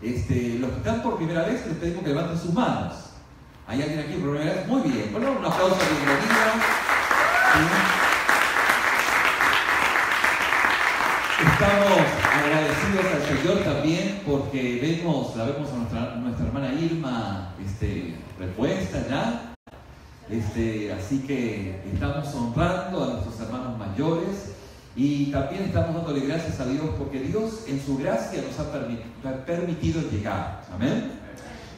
Los que están por primera vez, les pedimos que levanten sus manos. ¿Hay alguien aquí por primera vez? Muy bien. Bueno, un aplauso de bienvenida. Estamos agradecidos al Señor también porque la vemos a nuestra hermana Irma repuesta ya. Así que estamos honrando a nuestros hermanos mayores y también estamos dándole gracias a Dios porque Dios en su gracia nos ha permitido llegar. Amén.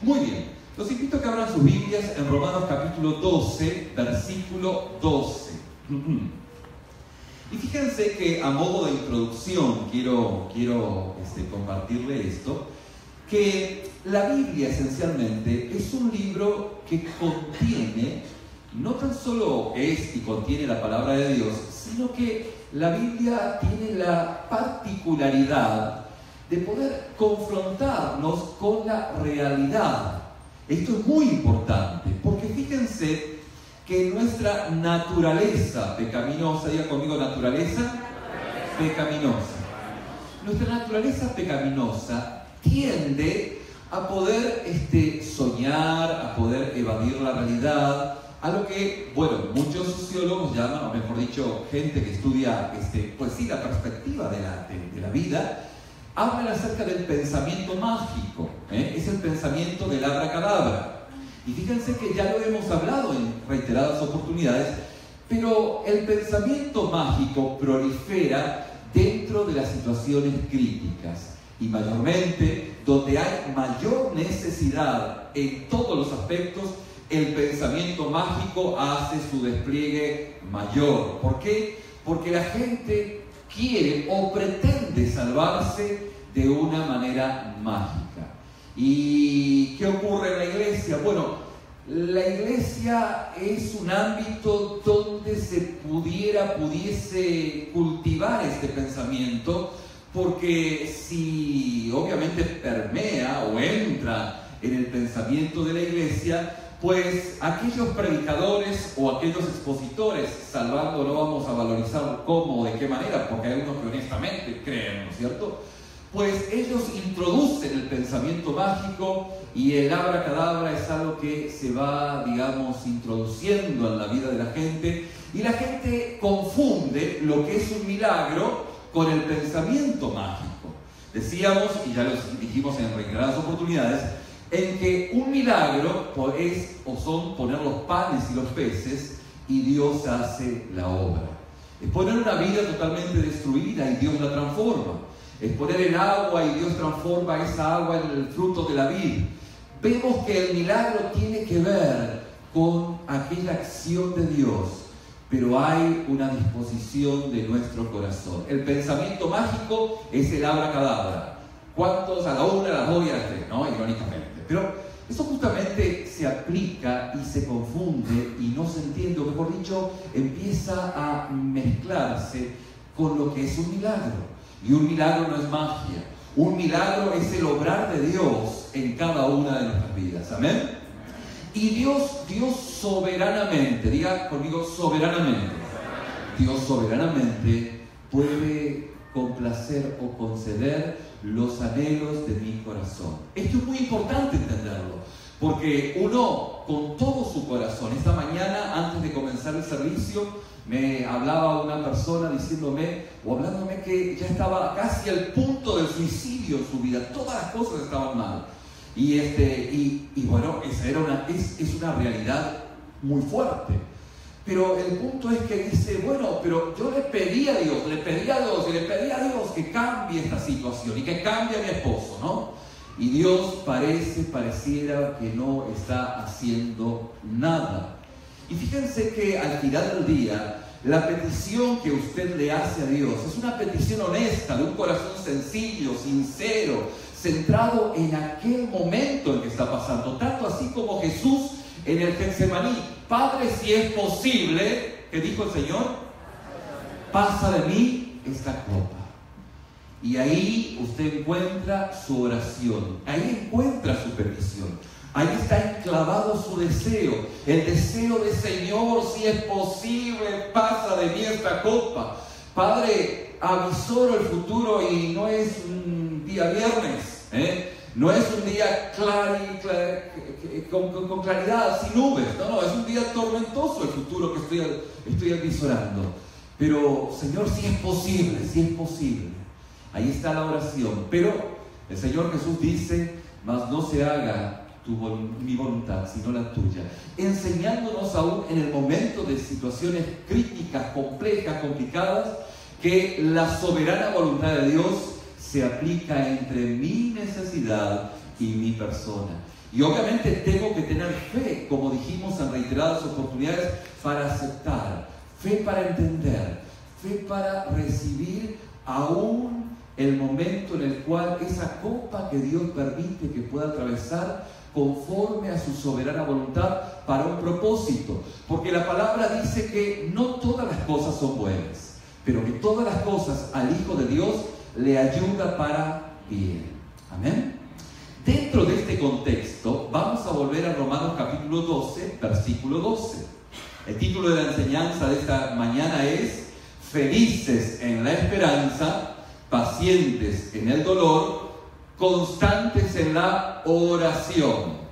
Muy bien. Los invito a que abran sus Biblias en Romanos capítulo 12, versículo 12. Y fíjense que a modo de introducción quiero compartirle esto, que la Biblia esencialmente es un libro que contiene, no tan solo es y contiene la palabra de Dios, sino que la Biblia tiene la particularidad de poder confrontarnos con la realidad. Esto es muy importante, porque fíjense que nuestra naturaleza pecaminosa, diga conmigo naturaleza pecaminosa. Nuestra naturaleza pecaminosa tiende a poder soñar, a poder evadir la realidad, a lo que, muchos sociólogos llaman, o mejor dicho, gente que estudia, la perspectiva de la vida, hablan acerca del pensamiento mágico, es el pensamiento del abracadabra. Y fíjense que ya lo hemos hablado en reiteradas oportunidades, pero el pensamiento mágico prolifera dentro de las situaciones críticas y mayormente donde hay mayor necesidad en todos los aspectos, el pensamiento mágico hace su despliegue mayor. ¿Por qué? Porque la gente quiere o pretende salvarse de una manera mágica. ¿Y qué ocurre en la iglesia? Bueno, la iglesia es un ámbito donde se pudiese cultivar este pensamiento, porque si obviamente permea o entra en el pensamiento de la iglesia, pues aquellos predicadores o aquellos expositores, salvando no vamos a valorizar cómo o de qué manera, porque hay algunos que honestamente creen, ¿no es cierto?, pues ellos introducen el pensamiento mágico y el abracadabra es algo que se va, introduciendo en la vida de la gente y la gente confunde lo que es un milagro con el pensamiento mágico. Decíamos, y ya lo dijimos en reiteradas oportunidades, en que un milagro son poner los panes y los peces y Dios hace la obra. Es poner una vida totalmente destruida y Dios la transforma. Es poner el agua y Dios transforma esa agua en el fruto de la vid. Vemos que el milagro tiene que ver con aquella acción de Dios, pero hay una disposición de nuestro corazón. El pensamiento mágico es el abracadabra. ¿Cuántos? A la 1, a las 2 y a las 3, ¿no? Irónicamente. Pero eso justamente se aplica y se confunde y no se entiende, o mejor dicho, empieza a mezclarse con lo que es un milagro. Y un milagro no es magia. Un milagro es el obrar de Dios en cada una de nuestras vidas. ¿Amén? Y Dios soberanamente, diga conmigo soberanamente, Dios soberanamente puede complacer o conceder los anhelos de mi corazón. Esto es muy importante entenderlo, porque uno con todo su corazón, esta mañana antes de comenzar el servicio, me hablaba una persona hablándome que ya estaba casi al punto del suicidio en su vida, todas las cosas estaban mal. Es una realidad muy fuerte. Pero el punto es que dice, pero yo le pedí a Dios que cambie esta situación y que cambie a mi esposo, ¿no? Y Dios pareciera que no está haciendo nada. Y fíjense que al final del día, la petición que usted le hace a Dios es una petición honesta, de un corazón sencillo, sincero, centrado en aquel momento en que está pasando. Tanto así como Jesús en el Getsemaní: Padre, si es posible, ¿qué dijo el Señor? Pasa de mí esta copa. Y ahí usted encuentra su oración, ahí encuentra su petición. Ahí está enclavado su deseo, el deseo de Señor, si es posible, pasa de mí esta copa. Padre, avisoro el futuro y no es un día viernes, No es un día con claridad, sin nubes. No, es un día tormentoso el futuro que estoy avisorando. Pero, Señor, si es posible, si es posible. Ahí está la oración. Pero el Señor Jesús dice, mas no se haga mi voluntad, sino la tuya. Enseñándonos aún en el momento de situaciones críticas, complejas, complicadas, que la soberana voluntad de Dios se aplica entre mi necesidad y mi persona. Y obviamente tengo que tener fe, como dijimos en reiteradas oportunidades, para aceptar, fe para entender, fe para recibir aún el momento en el cual esa copa que Dios permite que pueda atravesar conforme a su soberana voluntad para un propósito. Porque la palabra dice que no todas las cosas son buenas, pero que todas las cosas al Hijo de Dios le ayuda para bien. Amén. Dentro de este contexto, vamos a volver a Romanos capítulo 12, versículo 12. El título de la enseñanza de esta mañana es Felices en la esperanza, pacientes en el dolor, constantes en la oración.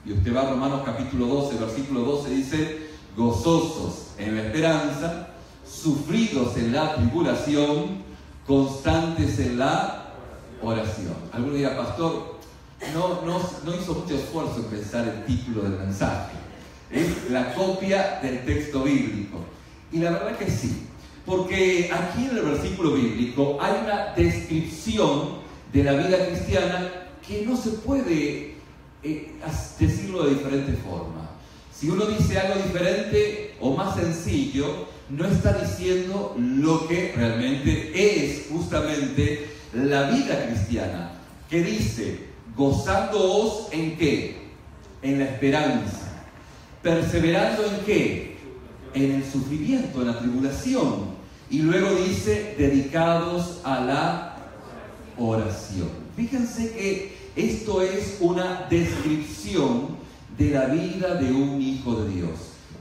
Y usted va a Romanos capítulo 12, versículo 12, dice, gozosos en la esperanza, sufridos en la tribulación, constantes en la oración. Alguno dirá, pastor, no hizo mucho esfuerzo en pensar el título del mensaje. Es la copia del texto bíblico. Y la verdad que sí, porque aquí en el versículo bíblico hay una descripción de la vida cristiana que no se puede decirlo de diferente forma. Si uno dice algo diferente o más sencillo, no está diciendo lo que realmente es justamente la vida cristiana, que dice, gozándoos en ¿qué? En la esperanza. Perseverando en ¿qué? En el sufrimiento, en la tribulación. Y luego dice, dedicados a la oración. Fíjense que esto es una descripción de la vida de un hijo de Dios.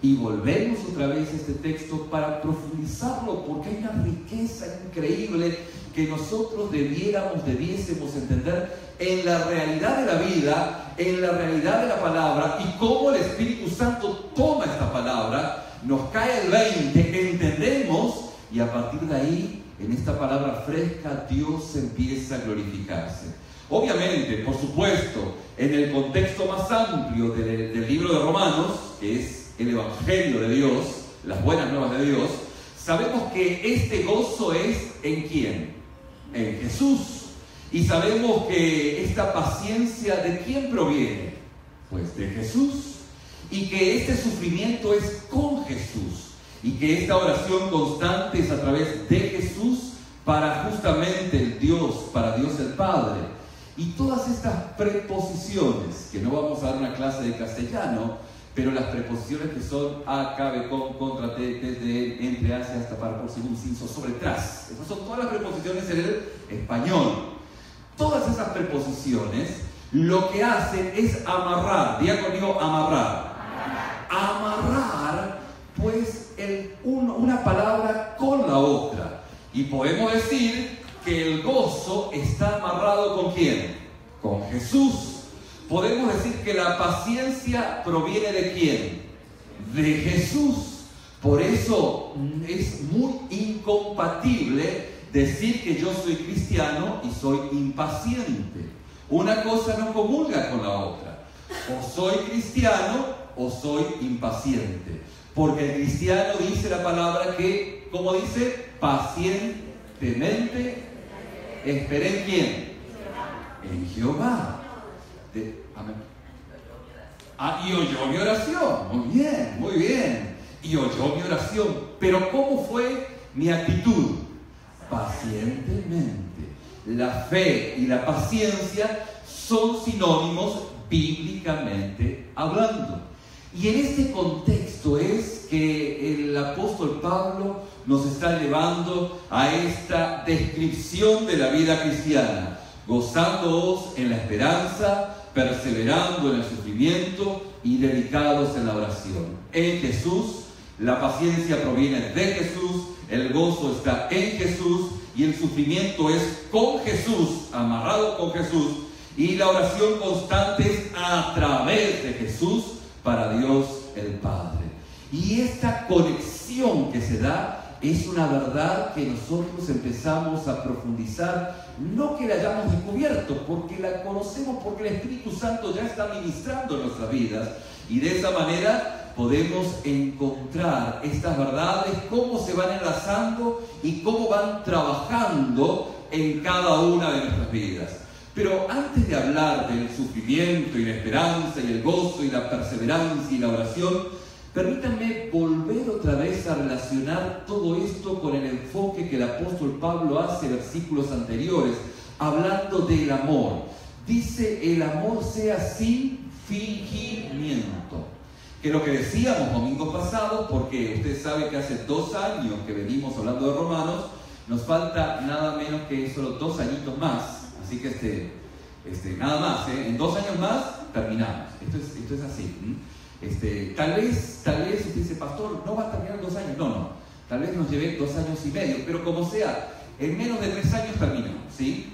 Y volvemos otra vez a este texto para profundizarlo, porque hay una riqueza increíble que nosotros debiésemos entender en la realidad de la vida, en la realidad de la palabra, y cómo el Espíritu Santo toma esta palabra, nos cae el 20, entendemos, y a partir de ahí, en esta palabra fresca, Dios empieza a glorificarse. Obviamente, por supuesto, en el contexto más amplio del libro de Romanos, que es el Evangelio de Dios, las buenas nuevas de Dios, sabemos que este gozo es ¿en quién? En Jesús. Y sabemos que esta paciencia ¿de quién proviene? Pues de Jesús. Y que este sufrimiento es con Jesús. Y que esta oración constante es a través de Jesús para justamente para Dios el Padre. Y todas estas preposiciones, que no vamos a dar una clase de castellano, pero las preposiciones que son a, cabe, con, contra, desde, entre, hacia, hasta, para, por, según, sin, sobre, tras. Esas son todas las preposiciones en el español. Todas esas preposiciones lo que hacen es amarrar. Diga conmigo, amarrar. Amarrar, pues, una palabra con la otra. Y podemos decir que el gozo está amarrado ¿con quién? Con Jesús. Podemos decir que la paciencia proviene ¿de quién? De Jesús. Por eso es muy incompatible decir que yo soy cristiano y soy impaciente. Una cosa no comulga con la otra. O soy cristiano o soy impaciente. Porque el cristiano dice la palabra que, ¿cómo dice? Pacientemente esperé en quién. En Jehová. Amén. Y oyó mi oración. Muy bien, muy bien. Y oyó mi oración. Pero ¿cómo fue mi actitud? Pacientemente. La fe y la paciencia son sinónimos bíblicamente hablando. Y en este contexto es que el apóstol Pablo nos está llevando a esta descripción de la vida cristiana, gozándoos en la esperanza, perseverando en el sufrimiento y dedicados en la oración. En Jesús, la paciencia proviene de Jesús, el gozo está en Jesús y el sufrimiento es con Jesús, amarrado con Jesús. Y la oración constante es a través de Jesús para Dios el Padre. Y esta conexión que se da es una verdad que nosotros empezamos a profundizar, no que la hayamos descubierto, porque la conocemos, porque el Espíritu Santo ya está ministrando en nuestras vidas, y de esa manera podemos encontrar estas verdades, cómo se van enlazando y cómo van trabajando en cada una de nuestras vidas. Pero antes de hablar del sufrimiento y la esperanza y el gozo y la perseverancia y la oración, permítanme volver otra vez a relacionar todo esto con el enfoque que el apóstol Pablo hace en versículos anteriores, hablando del amor. Dice, el amor sea sin fingimiento. Que lo que decíamos domingo pasado, porque usted sabe que hace 2 años que venimos hablando de Romanos, nos falta nada menos que solo 2 añitos más. Así que nada más, en 2 años más terminamos. Esto es así. Tal vez usted dice, pastor, no va a terminar en 2 años. No. Tal vez nos lleve 2 años y medio, pero como sea, en menos de 3 años terminamos, ¿sí?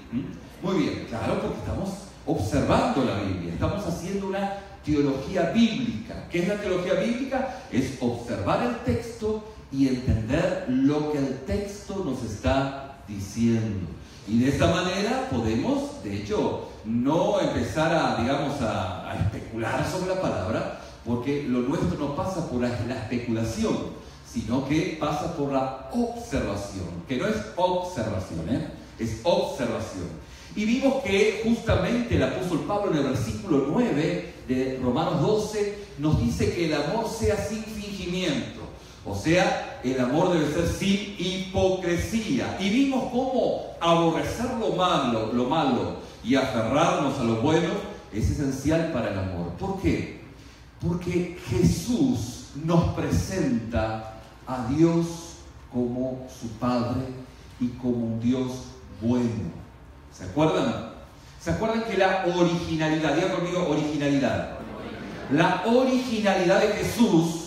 Muy bien, claro, porque estamos observando la Biblia, estamos haciendo una teología bíblica. ¿Qué es la teología bíblica? Es observar el texto y entender lo que el texto nos está diciendo. Y de esta manera podemos, de hecho, no empezar a especular sobre la palabra, porque lo nuestro no pasa por la especulación, sino que pasa por la observación, que no es observación, es observación. Y vimos que justamente el apóstol Pablo en el versículo 9 de Romanos 12 nos dice que el amor sea sin fingimiento. O sea, el amor debe ser sin hipocresía. Y vimos cómo aborrecer lo malo y aferrarnos a lo bueno es esencial para el amor. ¿Por qué? Porque Jesús nos presenta a Dios como su Padre y como un Dios bueno. ¿Se acuerdan? ¿Se acuerdan que la originalidad, diga conmigo originalidad? La originalidad de Jesús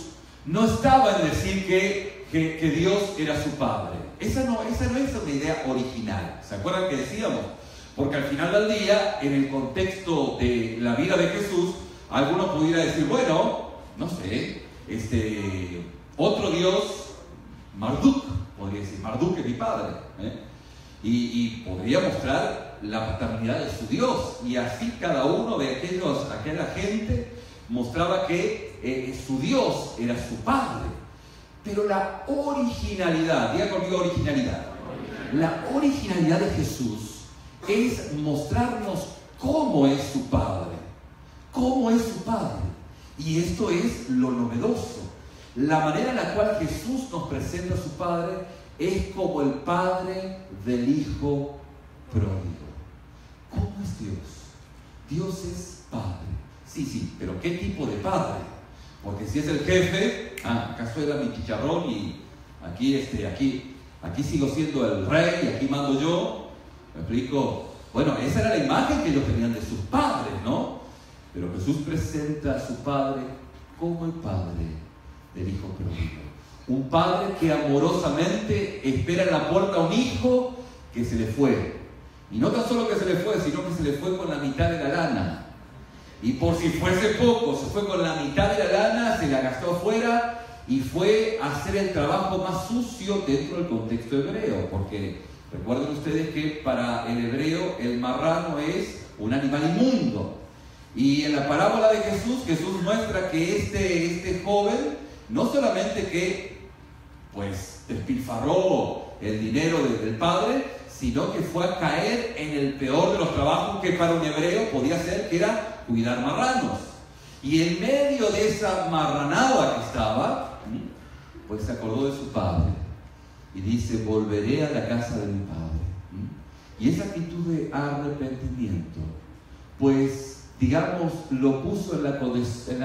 no estaba en decir que Dios era su Padre. Esa no es una idea original. ¿Se acuerdan que decíamos? Porque al final del día, en el contexto de la vida de Jesús, alguno pudiera decir, bueno, no sé, otro Dios, Marduk, podría decir, Marduk es mi padre, y podría mostrar la paternidad de su Dios, y así cada uno de aquella gente mostraba que su Dios era su Padre. Pero la originalidad, diga conmigo originalidad, la originalidad de Jesús es mostrarnos cómo es su Padre. ¿Cómo es su Padre? Y esto es lo novedoso. La manera en la cual Jesús nos presenta a su Padre es como el Padre del Hijo pródigo. ¿Cómo es Dios? Dios es Padre. Sí, pero ¿qué tipo de Padre? Porque si es el jefe, acaso era mi chicharrón y aquí sigo siendo el rey y aquí mando yo. ¿Me explico? Bueno, esa era la imagen que ellos tenían de sus padres, ¿no? Pero Jesús presenta a su Padre como el Padre del Hijo pródigo. Un Padre que amorosamente espera en la puerta a un hijo que se le fue. Y no tan solo que se le fue, sino que se le fue con la mitad de la lana. Y por si fuese poco, se fue con la mitad de la lana, se la gastó afuera y fue a hacer el trabajo más sucio dentro del contexto hebreo. Porque recuerden ustedes que para el hebreo el marrano es un animal inmundo. Y en la parábola de Jesús muestra que este joven no solamente que despilfarró el dinero del padre, sino que fue a caer en el peor de los trabajos que para un hebreo podía ser, que era cuidar marranos. Y en medio de esa marranada que estaba, pues se acordó de su padre y dice, volveré a la casa de mi padre. Y esa actitud de arrepentimiento, pues digamos, lo puso en la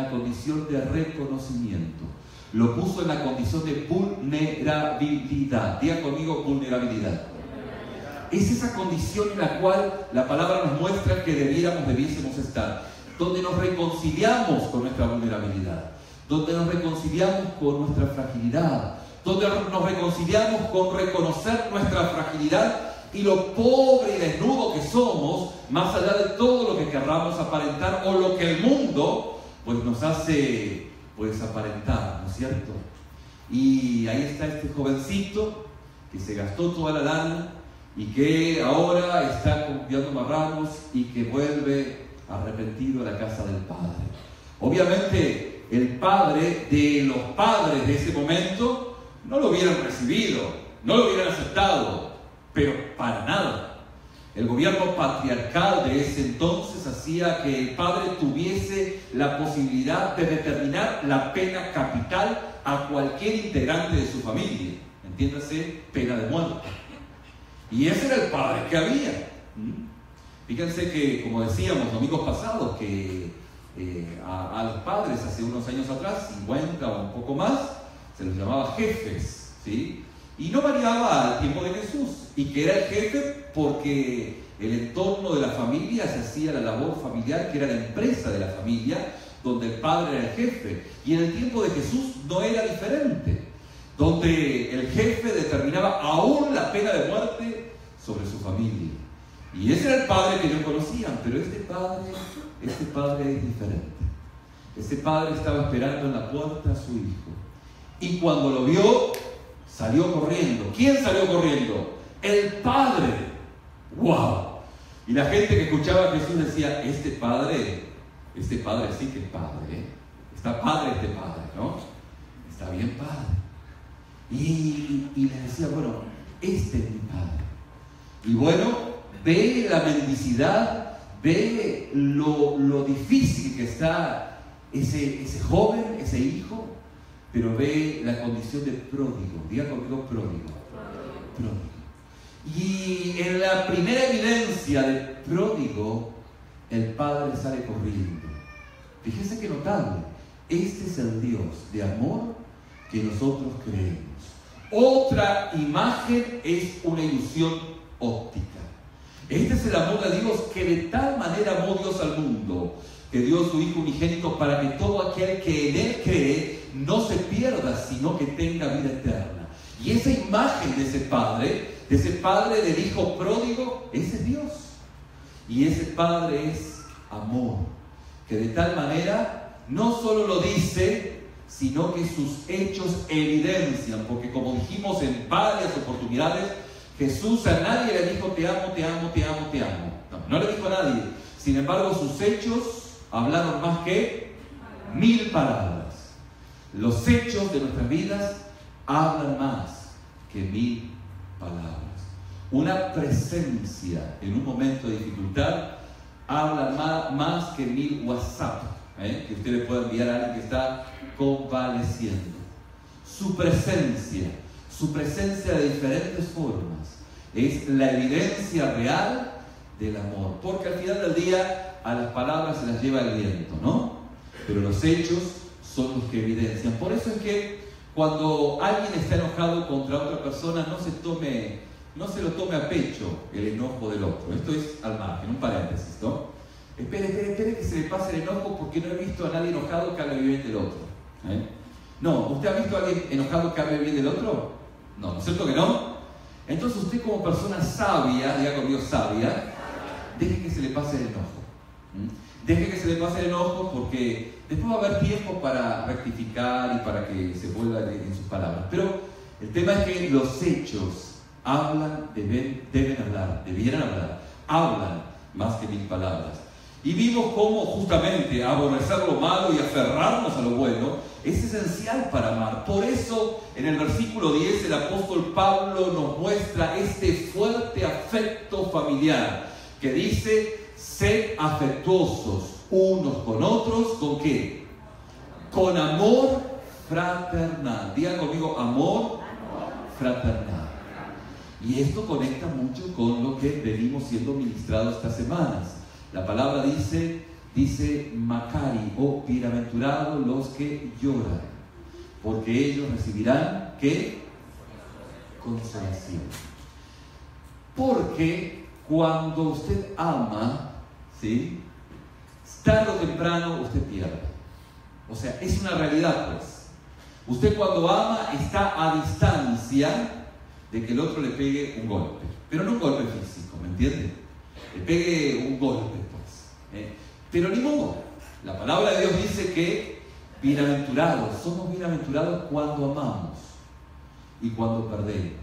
condición de reconocimiento, lo puso en la condición de vulnerabilidad. Diga conmigo vulnerabilidad. Es esa condición en la cual la palabra nos muestra que debiésemos estar, donde nos reconciliamos con nuestra vulnerabilidad, donde nos reconciliamos con nuestra fragilidad, donde nos reconciliamos con reconocer nuestra fragilidad, y lo pobre y desnudo que somos, más allá de todo lo que querramos aparentar o lo que el mundo pues nos hace pues aparentar, ¿no es cierto? Y ahí está este jovencito que se gastó toda la lana y que ahora está confiando marranos y que vuelve arrepentido a la casa del padre. Obviamente el padre de los padres de ese momento no lo hubieran recibido, no lo hubieran aceptado, pero para nada. El gobierno patriarcal de ese entonces hacía que el padre tuviese la posibilidad de determinar la pena capital a cualquier integrante de su familia, entiéndase, pena de muerte. Y ese era el padre que había. Fíjense que, como decíamos domingos pasados, que a los padres hace unos años atrás, 50 o un poco más, se los llamaba jefes, ¿sí? Y no variaba al tiempo de Jesús, y que era el jefe porque el entorno de la familia se hacía la labor familiar, que era la empresa de la familia, donde el padre era el jefe. Y en el tiempo de Jesús no era diferente, donde el jefe determinaba aún la pena de muerte sobre su familia. Y ese era el padre que ellos conocían, pero este padre es diferente. Este padre estaba esperando en la puerta a su hijo, y cuando lo vio, salió corriendo. ¿Quién salió corriendo? El padre. ¡Wow! Y la gente que escuchaba a Jesús decía, este padre sí que es padre, ¿eh? Está padre este padre, ¿no? Está bien padre. Y le decía, bueno, este es mi padre. Y bueno, ve la mendicidad, ve lo difícil que está ese joven, ese hijo, pero ve la condición de pródigo. Diga conmigo, pródigo. Pródigo. Y en la primera evidencia de pródigo, el padre sale corriendo. Fíjese qué notable. Este es el Dios de amor que nosotros creemos. Otra imagen es una ilusión óptica. Este es el amor de Dios, que de tal manera amó Dios al mundo, que dio a su Hijo unigénito para que todo aquel que en Él cree no se pierda, sino que tenga vida eterna. Y esa imagen de ese padre del hijo pródigo, ese es Dios. Y ese padre es amor, que de tal manera no solo lo dice, sino que sus hechos evidencian, porque como dijimos en varias oportunidades, Jesús a nadie le dijo te amo, te amo, te amo, te amo. No le dijo a nadie. Sin embargo, sus hechos hablaron más que 1000 palabras. Los hechos de nuestras vidas hablan más que 1000 palabras. Una presencia en un momento de dificultad habla más que 1000 WhatsApp, que usted le pueda enviar a alguien que está convaleciendo. Su presencia de diferentes formas es la evidencia real del amor, porque al final del día a las palabras se las lleva el viento, ¿no? Pero los hechos son los que evidencian. Por eso es que cuando alguien está enojado contra otra persona, no se lo tome a pecho el enojo del otro. Esto es al margen, un paréntesis, ¿no? Espere que se le pase el enojo, porque no he visto a nadie enojado que hable bien del otro. No, ¿usted ha visto a alguien enojado que hable bien del otro? No, ¿no es cierto que no? Entonces usted, como persona sabia, diga conmigo sabia, deje que se le pase el enojo. Deje que se le pase el enojo, porque después va a haber tiempo para rectificar y para que se vuelva en sus palabras. Pero el tema es que los hechos debieran hablar, hablan más que 1000 palabras. Y vimos cómo justamente aborrecer lo malo y aferrarnos a lo bueno es esencial para amar. Por eso en el versículo 10 el apóstol Pablo nos muestra este fuerte afecto familiar que dice: sed afectuosos unos con otros, ¿con qué? Con amor fraternal. Digan conmigo, amor fraternal. Y esto conecta mucho con lo que venimos siendo ministrados estas semanas. La palabra dice Macari, o bienaventurados los que lloran, porque ellos recibirán, ¿qué? Consolación. Porque cuando usted ama, ¿sí?, tarde o temprano usted pierde. O sea, es una realidad, pues. Usted cuando ama está a distancia de que el otro le pegue un golpe, pero no un golpe físico, ¿me entienden? Le pegue un golpe, pues. Pero ni modo. La palabra de Dios dice que bienaventurados, somos bienaventurados cuando amamos y cuando perdemos.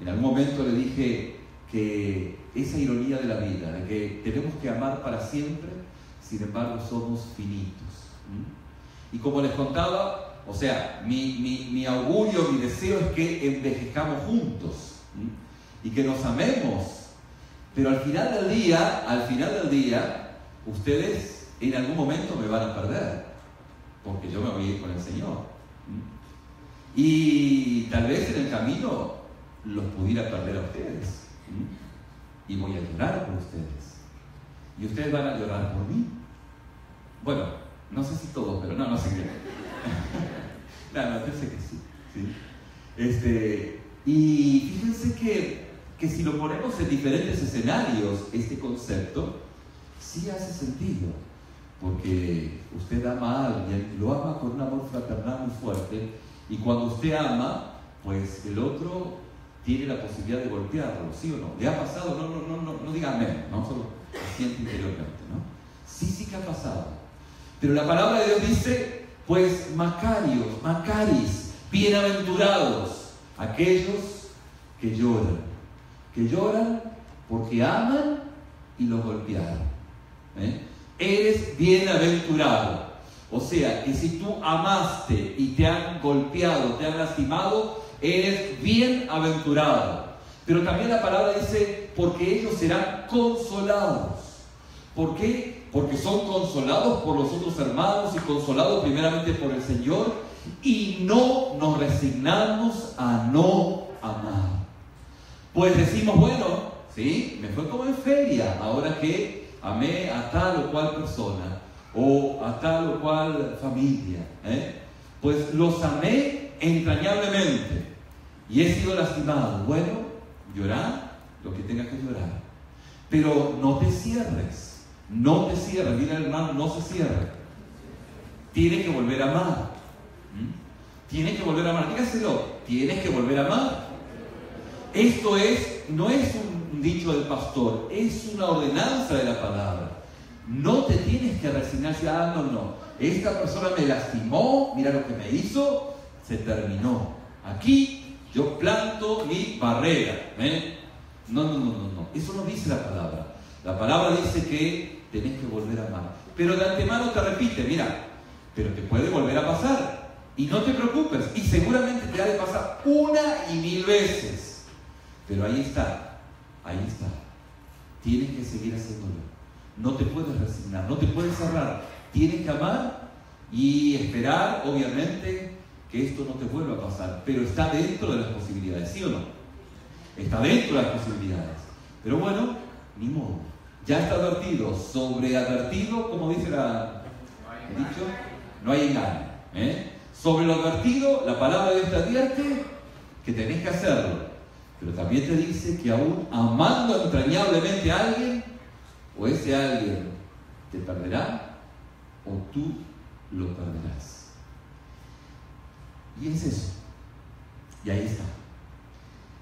En algún momento le dije que esa ironía de la vida, de que tenemos que amar para siempre, sin embargo somos finitos. Y como les contaba, o sea, mi augurio, mi deseo es que envejezcamos juntos y que nos amemos, pero al final del día, ustedes en algún momento me van a perder, porque yo me voy a ir con el Señor. Y tal vez en el camino los pudiera perder a ustedes. Y voy a llorar por ustedes. Y ustedes van a llorar por mí. Bueno, no sé si todos, pero no sé qué. No, yo sé que sí. Y fíjense que si lo ponemos en diferentes escenarios, este concepto sí hace sentido. Porque usted ama a alguien, lo ama con un amor fraternal muy fuerte, y cuando usted ama, pues el otro tiene la posibilidad de golpearlo, ¿sí o no? ¿Le ha pasado? No diga amén, ¿no? Solo siente interiormente, ¿no? Sí que ha pasado. Pero la palabra de Dios dice, pues macaris, bienaventurados, aquellos que lloran porque aman y los golpearon. Eres bienaventurado. O sea, que si tú amaste y te han golpeado, te han lastimado, eres bienaventurado. Pero también la palabra dice, porque ellos serán consolados. ¿Por qué? Porque son consolados por los otros hermanos y consolados primeramente por el Señor, y no nos resignamos a no amar. Pues decimos, bueno, sí, me fue como en feria, ahora que amé a tal o cual persona, o a tal o cual familia, pues los amé entrañablemente y he sido lastimado. Bueno, llorar lo que tengas que llorar, pero no te cierres, dile al hermano, no se cierre. Tienes que volver a amar. Tienes que volver a amar, dígaselo, tienes que volver a amar. Esto no es un dicho del pastor, es una ordenanza de la palabra. No te tienes que resignar, no. Esta persona me lastimó, mira lo que me hizo, se terminó. Aquí yo planto mi barrera. No. Eso no dice la palabra. La palabra dice que tenés que volver a amar. Pero de antemano te repite, mira, pero te puede volver a pasar. Y no te preocupes, y seguramente te ha de pasar 1,000 veces. Pero ahí está. Tienes que seguir haciéndolo. No te puedes resignar, no te puedes cerrar. Tienes que amar y esperar, obviamente, que esto no te vuelva a pasar. Pero está dentro de las posibilidades, ¿sí o no? Está dentro de las posibilidades. Pero bueno, ni modo. Ya está advertido, sobreadvertido, como dice el dicho, no hay engaño. Sobre lo advertido, la palabra de Dios te advierte que tenés que hacerlo. Pero también te dice que aún amando entrañablemente a alguien, o ese alguien te perderá, o tú lo perderás. Y es eso. Y ahí está.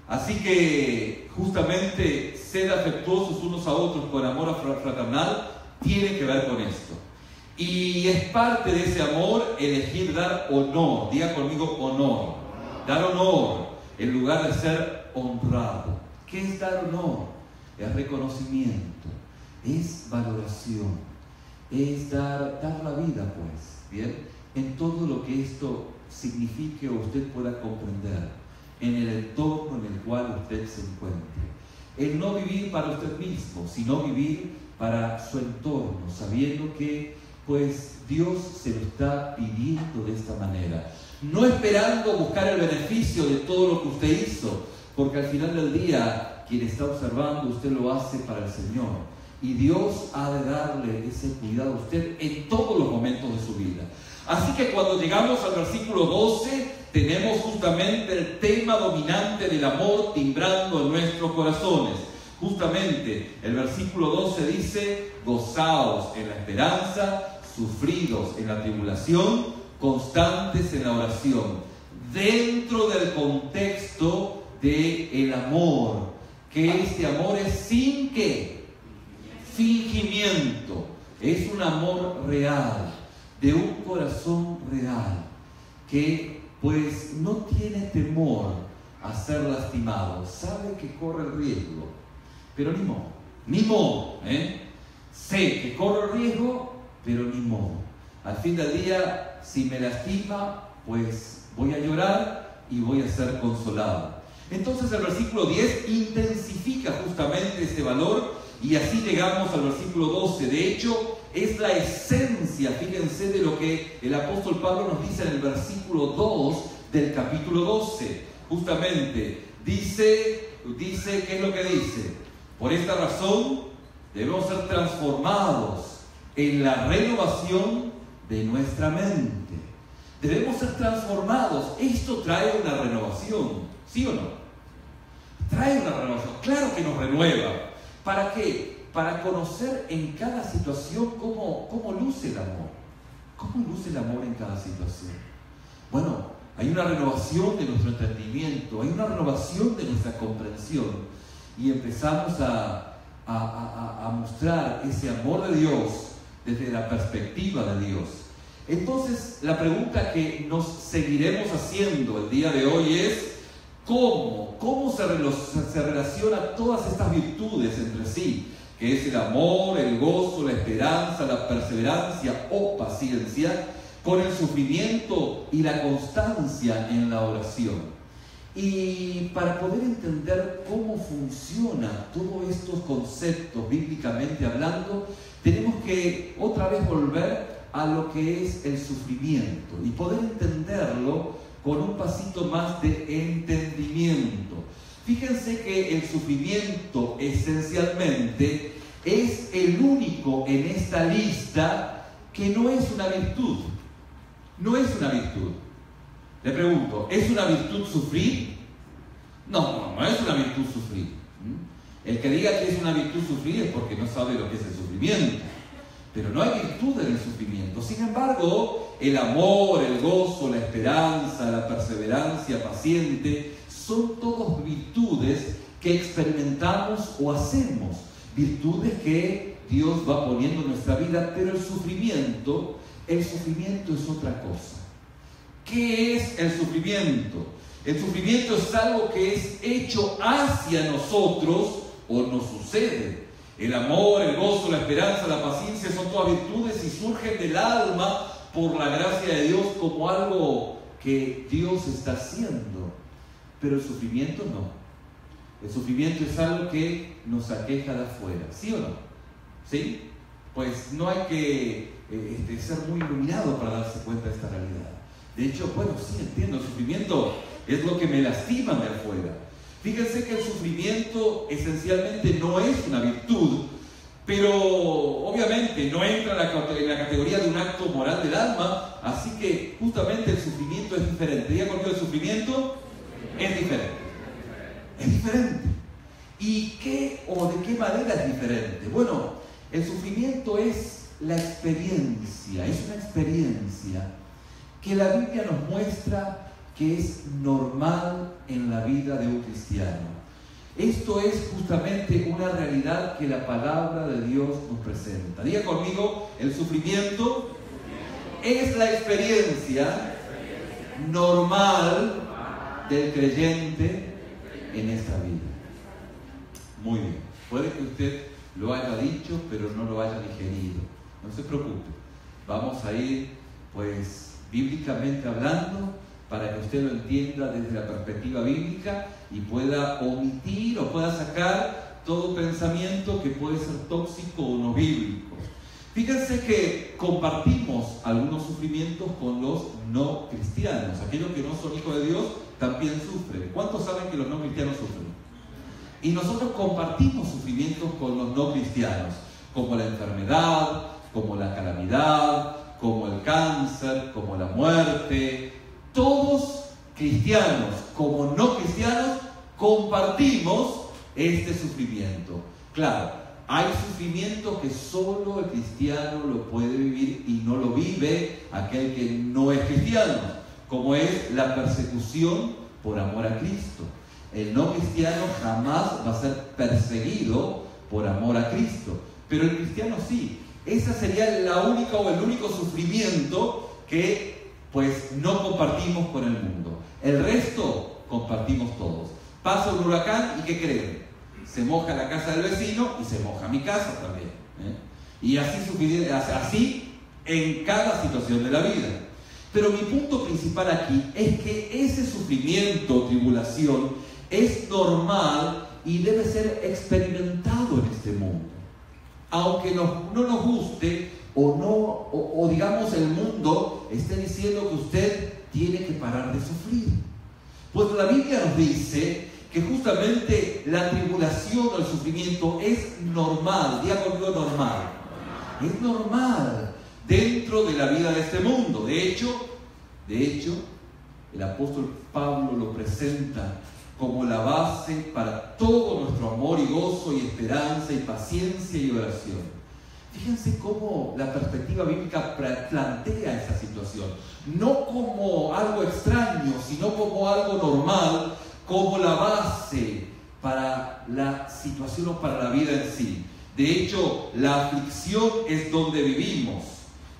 Así que justamente ser afectuosos unos a otros con amor fraternal tiene que ver con esto. Y es parte de ese amor elegir dar honor. Diga conmigo honor. Dar honor en lugar de ser honrado. ¿Qué es dar honor? Es reconocimiento, es valoración, es dar la vida, pues, ¿bien? En todo lo que esto signifique o usted pueda comprender, en el entorno en el cual usted se encuentre. El no vivir para usted mismo, sino vivir para su entorno, sabiendo que, pues, Dios se lo está pidiendo de esta manera. No esperando buscar el beneficio de todo lo que usted hizo, porque al final del día, quien está observando, usted lo hace para el Señor. Y Dios ha de darle ese cuidado a usted en todos los momentos de su vida. Así que cuando llegamos al versículo 12, tenemos justamente el tema dominante del amor timbrando en nuestros corazones. Justamente el versículo 12 dice: gozaos en la esperanza, sufridos en la tribulación, constantes en la oración. Dentro del contexto del amor, que este amor es sin ¿qué? Fingimiento. Es un amor real, de un corazón real, que pues no tiene temor a ser lastimado, sabe que corre el riesgo, pero ni modo, sé que corro el riesgo, pero ni modo. Al fin del día, si me lastima, pues voy a llorar y voy a ser consolado. Entonces el versículo 10 intensifica justamente este valor, y así llegamos al versículo 12. De hecho, es la esencia, fíjense, de lo que el apóstol Pablo nos dice en el versículo 2 del capítulo 12. Justamente, dice, ¿qué es lo que dice? Por esta razón, debemos ser transformados en la renovación de nuestra mente. Debemos ser transformados. Esto trae una renovación, ¿sí o no? Trae una renovación, claro que nos renueva. ¿Para qué? Para conocer en cada situación cómo luce el amor. ¿Cómo luce el amor en cada situación? Bueno, hay una renovación de nuestro entendimiento, hay una renovación de nuestra comprensión, y empezamos a mostrar ese amor de Dios desde la perspectiva de Dios. Entonces, la pregunta que nos seguiremos haciendo el día de hoy es: ¿cómo se relacionan todas estas virtudes entre sí? Que es el amor, el gozo, la esperanza, la perseverancia o paciencia, con el sufrimiento y la constancia en la oración. Y para poder entender cómo funcionan todos estos conceptos bíblicamente hablando, tenemos que otra vez volver a lo que es el sufrimiento y poder entenderlo con un pasito más de entendimiento. Fíjense que el sufrimiento esencialmente es el único en esta lista que no es una virtud. No es una virtud. Le pregunto, ¿es una virtud sufrir? No es una virtud sufrir. El que diga que es una virtud sufrir es porque no sabe lo que es el sufrimiento. Pero no hay virtud en el sufrimiento. Sin embargo, el amor, el gozo, la esperanza, la perseverancia paciente son todas virtudes que experimentamos o hacemos. Virtudes que Dios va poniendo en nuestra vida, pero el sufrimiento es otra cosa. ¿Qué es el sufrimiento? El sufrimiento es algo que es hecho hacia nosotros o nos sucede. El amor, el gozo, la esperanza, la paciencia son todas virtudes y surgen del alma por la gracia de Dios como algo que Dios está haciendo. Pero el sufrimiento no. El sufrimiento es algo que nos aqueja de afuera. ¿Sí o no? ¿Sí? Pues no hay que ser muy iluminado para darse cuenta de esta realidad. De hecho, bueno, sí entiendo, el sufrimiento es lo que me lastima de afuera. Fíjense que el sufrimiento esencialmente no es una virtud, pero obviamente no entra en la categoría de un acto moral del alma, así que justamente el sufrimiento es diferente. Diga conmigo, el sufrimiento es diferente. Es diferente. ¿Y qué o de qué manera es diferente? Bueno, el sufrimiento es la experiencia, es una experiencia que la Biblia nos muestra que es normal en la vida de un cristiano. Esto es justamente una realidad que la palabra de Dios nos presenta. Diga conmigo, el sufrimiento es la experiencia normal del creyente en esta vida. Muy bien, puede que usted lo haya dicho, pero no lo haya digerido. No se preocupe, vamos a ir pues bíblicamente hablando para que usted lo entienda desde la perspectiva bíblica y pueda omitir o pueda sacar todo pensamiento que puede ser tóxico o no bíblico. Fíjense que compartimos algunos sufrimientos con los no cristianos. Aquellos que no son hijos de Dios también sufren. ¿Cuántos saben que los no cristianos sufren? Y nosotros compartimos sufrimientos con los no cristianos, como la enfermedad, como la calamidad, como el cáncer, como la muerte. Todos cristianos como no cristianos compartimos este sufrimiento. Claro, hay sufrimiento que solo el cristiano lo puede vivir y no lo vive aquel que no es cristiano, como es la persecución por amor a Cristo. El no cristiano jamás va a ser perseguido por amor a Cristo, pero el cristiano sí. Esa sería la única o el único sufrimiento que pues no compartimos con el mundo. El resto compartimos todos. Pasa un huracán y ¿qué creen? Se moja la casa del vecino y se moja mi casa también, y así en cada situación de la vida. Pero mi punto principal aquí es que ese sufrimiento, tribulación, es normal y debe ser experimentado en este mundo. Aunque no nos guste o digamos el mundo esté diciendo que usted tiene que parar de sufrir. Pues la Biblia nos dice que justamente la tribulación o el sufrimiento es normal. Diga conmigo, normal. Es normal dentro de la vida de este mundo. De hecho, el apóstol Pablo lo presenta como la base para todo nuestro amor y gozo y esperanza y paciencia y oración. Fíjense cómo la perspectiva bíblica plantea esa situación, no como algo extraño, sino como algo normal, como la base para la situación o para la vida en sí. De hecho, la aflicción es donde vivimos,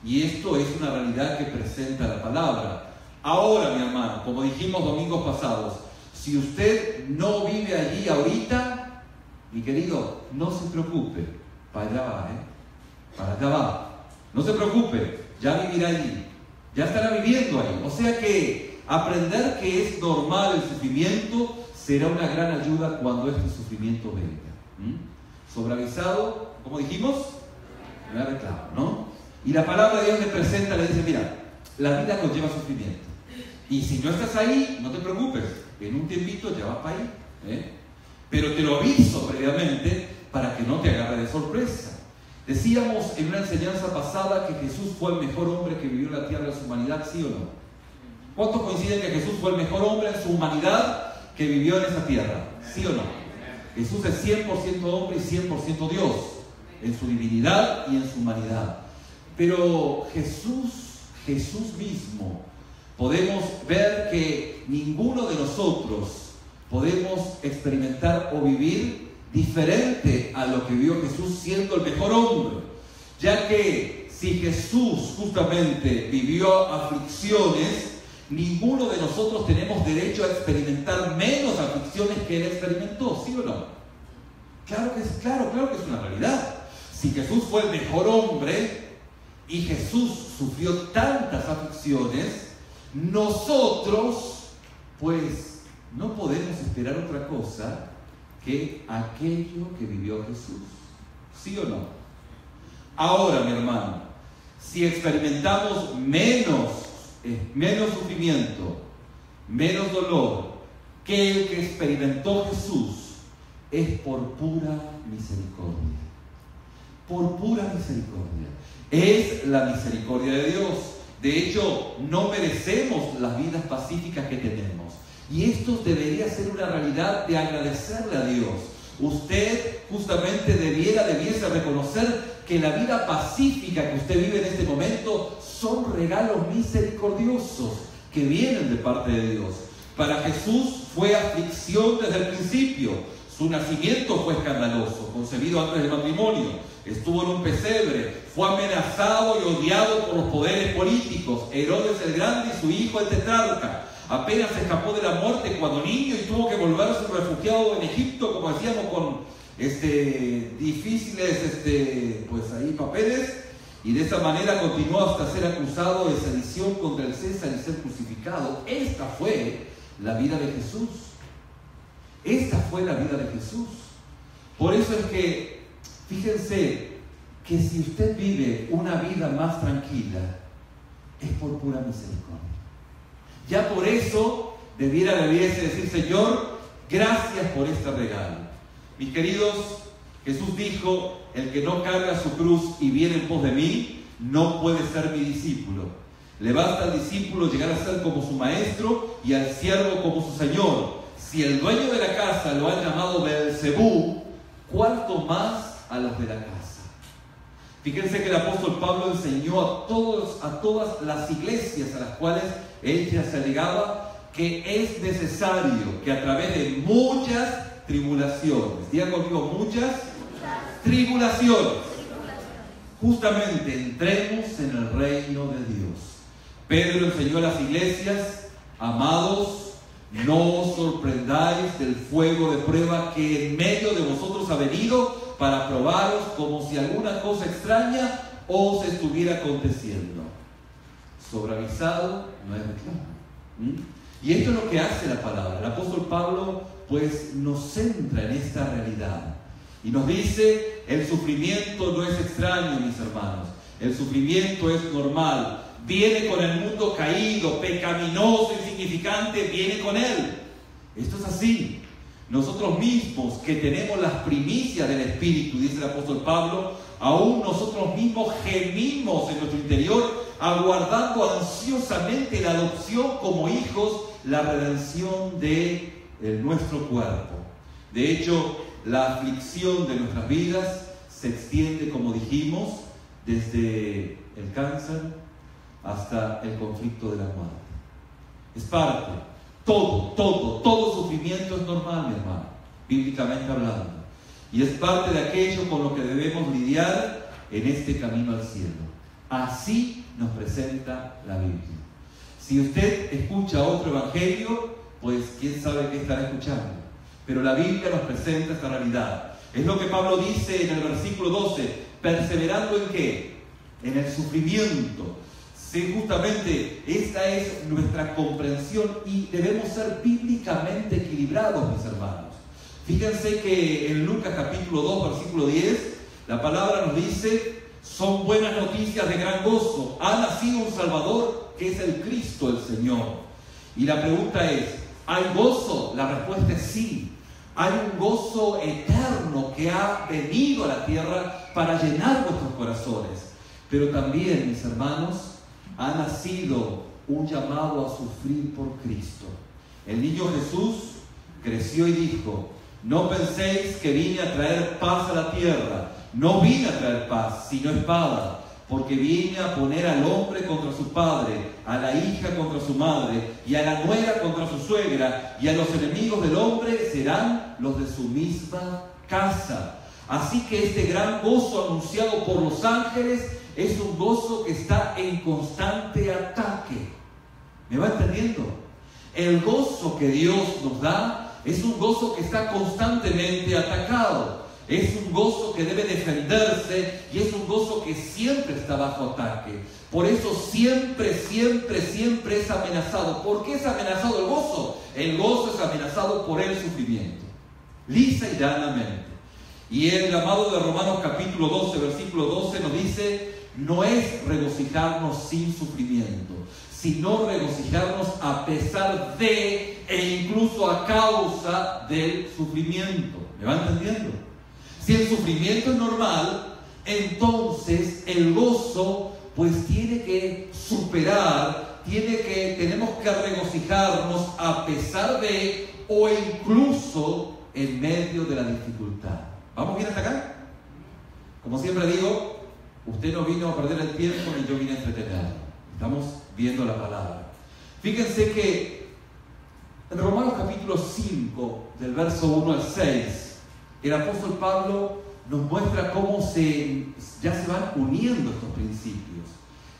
y esto es una realidad que presenta la palabra. Ahora, mi hermano, como dijimos domingos pasados, si usted no vive allí ahorita, mi querido, no se preocupe, para allá va, para allá va. No se preocupe, ya vivirá allí, ya estará viviendo ahí. O sea que aprender que es normal el sufrimiento será una gran ayuda cuando este sufrimiento venga. Sobreavisado, como dijimos, no hay reclamo, ¿no? Y la palabra de Dios le presenta, le dice, mira, la vida conlleva sufrimiento. Y si no estás ahí, no te preocupes, en un tiempito ya vas para ahí, pero te lo aviso previamente para que no te agarre de sorpresa. Decíamos en una enseñanza pasada que Jesús fue el mejor hombre que vivió en la tierra de su humanidad, ¿sí o no? ¿Cuántos coinciden que Jesús fue el mejor hombre en su humanidad que vivió en esa tierra? ¿Sí o no? Jesús es 100% hombre y 100% Dios, en su divinidad y en su humanidad. Pero Jesús mismo, podemos ver que ninguno de nosotros podemos experimentar o vivir diferente a lo que vivió Jesús siendo el mejor hombre, ya que si Jesús justamente vivió aflicciones, ninguno de nosotros tenemos derecho a experimentar menos aflicciones que Él experimentó, ¿sí o no? Claro que es una realidad. Si Jesús fue el mejor hombre y Jesús sufrió tantas aflicciones, nosotros pues no podemos esperar otra cosa que aquello que vivió Jesús, ¿sí o no? Ahora, mi hermano, si experimentamos menos sufrimiento, menos dolor que el que experimentó Jesús, es por pura misericordia. Por pura misericordia. Es la misericordia de Dios. De hecho, no merecemos las vidas pacíficas que tenemos. Y esto debería ser una realidad de agradecerle a Dios. Usted justamente debiese reconocer que la vida pacífica que usted vive en este momento son regalos misericordiosos que vienen de parte de Dios. Para Jesús fue aflicción desde el principio. Su nacimiento fue escandaloso, concebido antes del matrimonio. Estuvo en un pesebre, fue amenazado y odiado por los poderes políticos, Herodes el Grande y su hijo el tetrarca. Apenas escapó de la muerte cuando niño y tuvo que volverse un refugiado en Egipto, como decíamos, con difíciles pues ahí papeles, y de esa manera continuó hasta ser acusado de sedición contra el César y ser crucificado. Esta fue la vida de Jesús. Esta fue la vida de Jesús. Por eso es que, fíjense, que si usted vive una vida más tranquila, es por pura misericordia. Ya por eso debiese decir, Señor, gracias por este regalo. Mis queridos, Jesús dijo, el que no carga su cruz y viene en pos de mí, no puede ser mi discípulo. Le basta al discípulo llegar a ser como su maestro y al siervo como su señor. Si el dueño de la casa lo ha llamado Beelzebú, ¿cuánto más a los de la casa? Fíjense que el apóstol Pablo enseñó a todas las iglesias a las cuales él ya se allegaba que es necesario que a través de muchas tribulaciones, digan conmigo, muchas tribulaciones, justamente entremos en el reino de Dios. Pedro enseñó a las iglesias: amados, no os sorprendáis del fuego de prueba que en medio de vosotros ha venido para probaros, como si alguna cosa extraña os estuviera aconteciendo. Sobreavisado no es reclamo. Y esto es lo que hace la palabra. El apóstol Pablo pues nos centra en esta realidad y nos dice: el sufrimiento no es extraño, mis hermanos, el sufrimiento es normal, viene con el mundo caído, pecaminoso, insignificante, viene con él. Esto es así. Nosotros mismos que tenemos las primicias del Espíritu, dice el apóstol Pablo, aún nosotros mismos gemimos en nuestro interior, aguardando ansiosamente la adopción como hijos, la redención de nuestro cuerpo. De hecho, la aflicción de nuestras vidas se extiende, como dijimos, desde el cáncer hasta el conflicto de la muerte. Es parte. Todo sufrimiento es normal, mi hermano, bíblicamente hablando. Y es parte de aquello con lo que debemos lidiar en este camino al cielo. Así nos presenta la Biblia. Si usted escucha otro evangelio, pues quién sabe qué estará escuchando. Pero la Biblia nos presenta esta realidad. Es lo que Pablo dice en el versículo 12: perseverando ¿en qué? En el sufrimiento. Sí, justamente esta es nuestra comprensión y debemos ser bíblicamente equilibrados, mis hermanos. Fíjense que en Lucas capítulo 2, versículo 10, la palabra nos dice: son buenas noticias de gran gozo, ha nacido un Salvador que es el Cristo, el Señor. Y la pregunta es: ¿hay gozo? La respuesta es sí. Hay un gozo eterno que ha venido a la tierra para llenar nuestros corazones. Pero también, mis hermanos, ha nacido un llamado a sufrir por Cristo. El niño Jesús creció y dijo: no penséis que vine a traer paz a la tierra. No vine a traer paz, sino espada, porque vine a poner al hombre contra su padre, a la hija contra su madre, y a la nuera contra su suegra, y a los enemigos del hombre serán los de su misma casa. Así que este gran gozo anunciado por los ángeles es un gozo que está en constante ataque. ¿Me va entendiendo? El gozo que Dios nos da es un gozo que está constantemente atacado. Es un gozo que debe defenderse y es un gozo que siempre está bajo ataque. Por eso siempre es amenazado. ¿Por qué es amenazado el gozo? El gozo es amenazado por el sufrimiento. Lisa y llanamente. Y el llamado de Romanos capítulo 12, versículo 12 nos dice: no es regocijarnos sin sufrimiento, sino regocijarnos a pesar de e incluso a causa del sufrimiento. ¿Me va entendiendo? Si el sufrimiento es normal, entonces el gozo pues tiene que superar, tenemos que regocijarnos a pesar de o incluso en medio de la dificultad. ¿Vamos bien hasta acá? Como siempre digo, usted no vino a perder el tiempo ni yo vine a entretenerlo. Estamos viendo la palabra. Fíjense que en Romanos capítulo 5, del verso 1 al 6, el apóstol Pablo nos muestra cómo ya se van uniendo estos principios.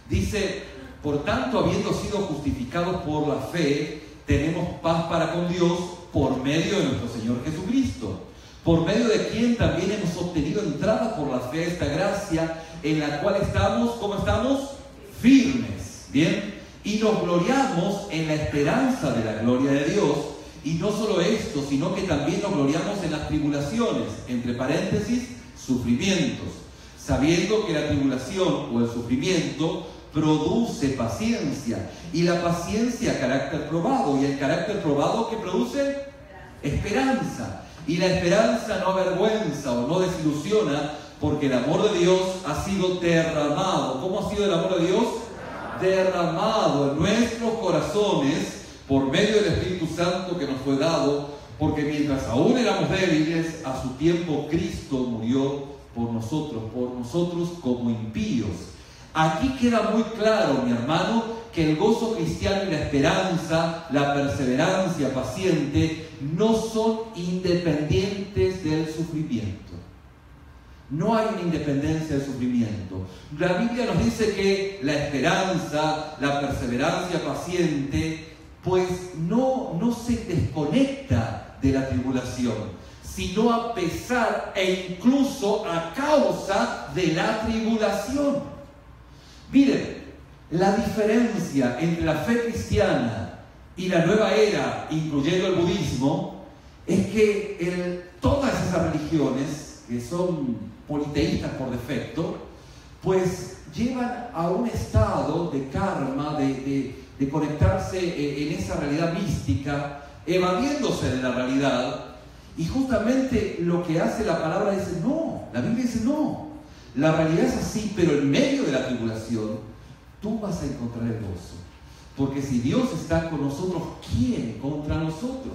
Dice: por tanto, habiendo sido justificados por la fe, tenemos paz para con Dios por medio de nuestro Señor Jesucristo, por medio de quien también hemos obtenido entrada por la fe a esta gracia, en la cual estamos, ¿cómo estamos? Firmes, ¿bien? Y nos gloriamos en la esperanza de la gloria de Dios. Y no solo esto, sino que también nos gloriamos en las tribulaciones, entre paréntesis, sufrimientos, sabiendo que la tribulación o el sufrimiento produce paciencia, y la paciencia carácter probado, y el carácter probado, ¿qué produce? Esperanza. Y la esperanza no avergüenza o no desilusiona, porque el amor de Dios ha sido derramado. ¿Cómo ha sido el amor de Dios? Derramado en nuestros corazones por medio del Espíritu Santo que nos fue dado, porque mientras aún éramos débiles, a su tiempo Cristo murió por nosotros como impíos. Aquí queda muy claro, mi hermano, que el gozo cristiano y la esperanza, la perseverancia paciente, no son independientes del sufrimiento. No hay una independencia del sufrimiento. La Biblia nos dice que la esperanza, la perseverancia paciente, pues no se desconecta de la tribulación, sino a pesar e incluso a causa de la tribulación. Miren, la diferencia entre la fe cristiana y la nueva era, incluyendo el budismo, es que todas esas religiones, que son politeístas por defecto, pues llevan a un estado de karma, de conectarse en esa realidad mística, evadiéndose de la realidad. Y justamente lo que hace la palabra dice, no, la Biblia dice no, la realidad es así, pero en medio de la tribulación, tú vas a encontrar el gozo. Porque si Dios está con nosotros, ¿quién contra nosotros?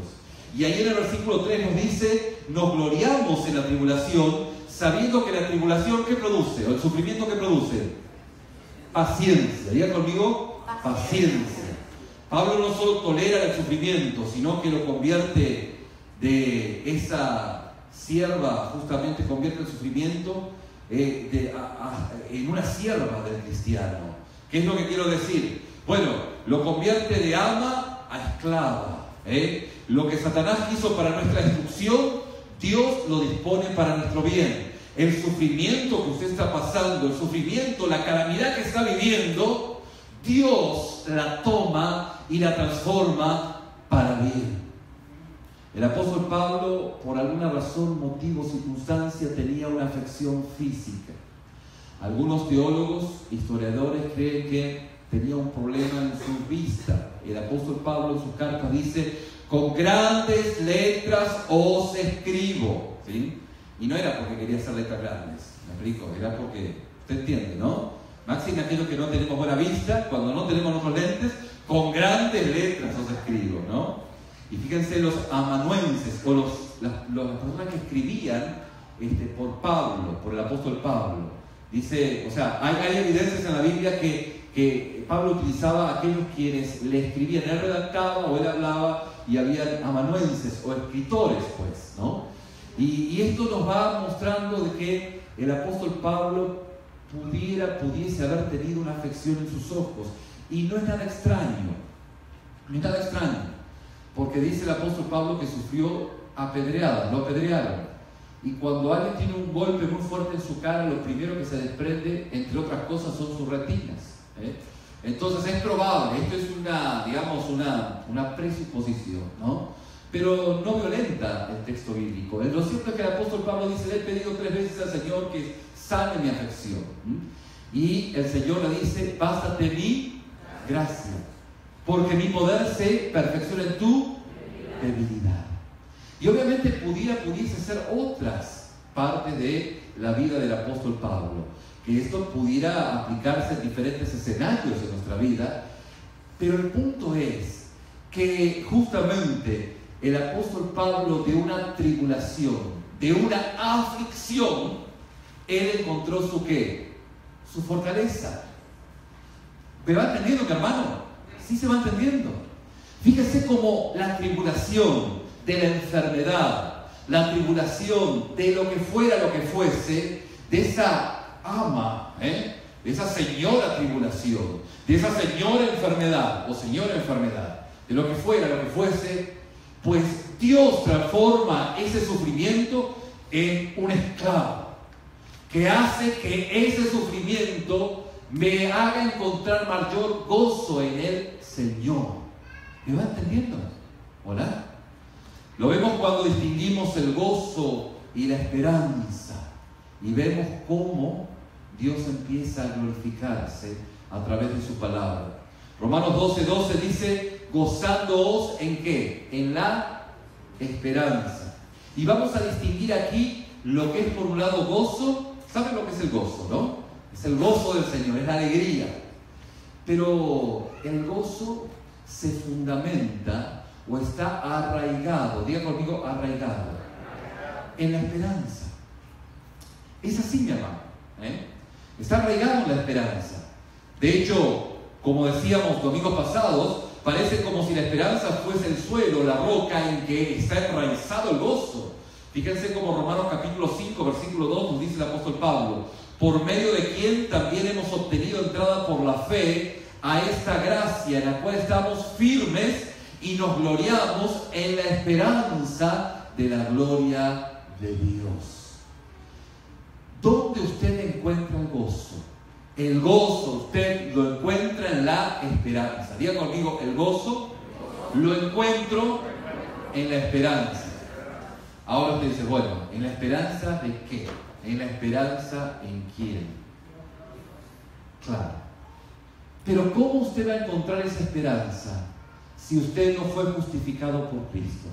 Y ahí en el versículo 3 nos dice, nos gloriamos en la tribulación, sabiendo que la tribulación, ¿qué produce? ¿O el sufrimiento qué produce? Paciencia. Diga conmigo, paciencia. Pablo no solo tolera el sufrimiento, sino que lo convierte de esa sierva, justamente convierte el sufrimiento en una sierva del cristiano. ¿Qué es lo que quiero decir? Bueno, lo convierte de ama a esclava. Lo que Satanás quiso para nuestra destrucción, Dios lo dispone para nuestro bien. El sufrimiento que usted está pasando, el sufrimiento, la calamidad que está viviendo, Dios la toma y la transforma para bien. El apóstol Pablo, por alguna razón, motivo, circunstancia, tenía una afección física. Algunos teólogos, historiadores, creen que tenía un problema en su vista. El apóstol Pablo en sus cartas dice, con grandes letras os escribo, ¿sí? Y no era porque quería hacer letras grandes, me explico, era porque, usted entiende, ¿no? Máxime aquellos que no tenemos buena vista, cuando no tenemos nuestros lentes, con grandes letras os escribo, ¿no? Y fíjense los amanuenses, o las personas que escribían por Pablo, por el apóstol Pablo. Dice, o sea, hay evidencias en la Biblia que Pablo utilizaba a aquellos quienes le escribían, él redactaba o él hablaba, y había amanuenses o escritores, pues, ¿no? Y esto nos va mostrando de que el apóstol Pablo pudiese haber tenido una afección en sus ojos. Y no es nada extraño, porque dice el apóstol Pablo que sufrió apedreadas, lo apedrearon. Y cuando alguien tiene un golpe muy fuerte en su cara, lo primero que se desprende, entre otras cosas, son sus retinas. Entonces es probable, esto es una presuposición, ¿no? Pero no violenta el texto bíblico. Lo cierto es que el apóstol Pablo dice, le he pedido 3 veces al Señor que sane mi afección. Y el Señor le dice, bástate mi gracia, porque mi poder se perfecciona en tu debilidad. Y obviamente pudiese ser otras partes de la vida del apóstol Pablo, que esto pudiera aplicarse en diferentes escenarios de nuestra vida, pero el punto es que justamente el apóstol Pablo, de una tribulación, de una aflicción, él encontró su ¿qué? Su fortaleza. ¿Me va entendiendo, mi hermano? Sí se va entendiendo. Fíjese cómo la tribulación de la enfermedad, la tribulación de lo que fuera lo que fuese, de esa ama, de esa señora tribulación, de esa señora enfermedad o señora enfermedad, de lo que fuera lo que fuese, pues Dios transforma ese sufrimiento en un esclavo, que hace que ese sufrimiento me haga encontrar mayor gozo en el Señor. ¿Me va entendiendo? ¿Hola? Lo vemos cuando distinguimos el gozo y la esperanza y vemos cómo Dios empieza a glorificarse a través de su palabra. Romanos 12:12 dice, gozándoos ¿en qué? En la esperanza. Y vamos a distinguir aquí lo que es por un lado gozo. ¿Saben lo que es el gozo, no? Es el gozo del Señor, es la alegría. Pero el gozo se fundamenta o está arraigado, diga conmigo, arraigado, en la esperanza. Es así, mi hermano, está arraigado en la esperanza. De hecho, como decíamos domingos pasados, parece como si la esperanza fuese el suelo, la roca en que está enraizado el gozo. Fíjense como Romanos capítulo 5, versículo 2 nos dice el apóstol Pablo: por medio de quien también hemos obtenido entrada por la fe a esta gracia en la cual estamos firmes y nos gloriamos en la esperanza de la gloria de Dios. ¿Dónde usted encuentra el gozo? El gozo usted lo encuentra en la esperanza. Diga conmigo, el gozo lo encuentro en la esperanza. Ahora usted dice, bueno, ¿en la esperanza de qué? ¿En la esperanza en quién? Claro. Pero ¿cómo usted va a encontrar esa esperanza si usted no fue justificado por Cristo?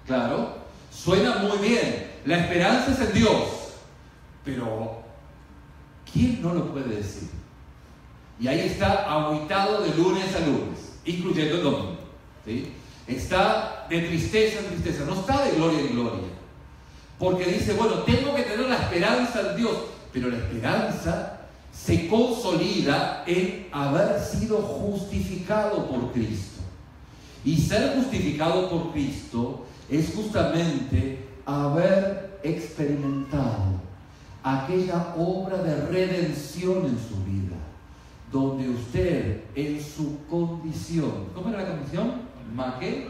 Claro, suena muy bien. La esperanza es en Dios. Pero ¿quién no lo puede decir? Y ahí está agüitado de lunes a lunes, incluyendo el domingo, ¿sí? Está de tristeza en tristeza, no está de gloria en gloria. Porque dice, bueno, tengo que tener la esperanza en Dios, pero la esperanza se consolida en haber sido justificado por Cristo. Y ser justificado por Cristo es justamente haber experimentado aquella obra de redención en su vida, donde usted en su condición, ¿cómo era la condición? ¿Qué?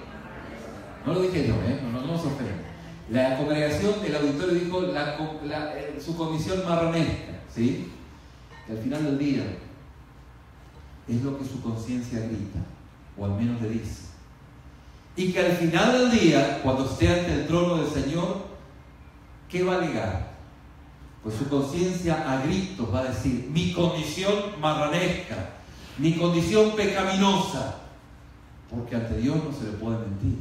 No lo dije yo, no se ofenda. La congregación del auditorio dijo su condición marranesca, ¿sí? Que al final del día es lo que su conciencia grita, o al menos le dice. Y que al final del día, cuando esté ante el trono del Señor, ¿qué va a alegar? Pues su conciencia a gritos va a decir, mi condición marranesca, mi condición pecaminosa, porque ante Dios no se le puede mentir.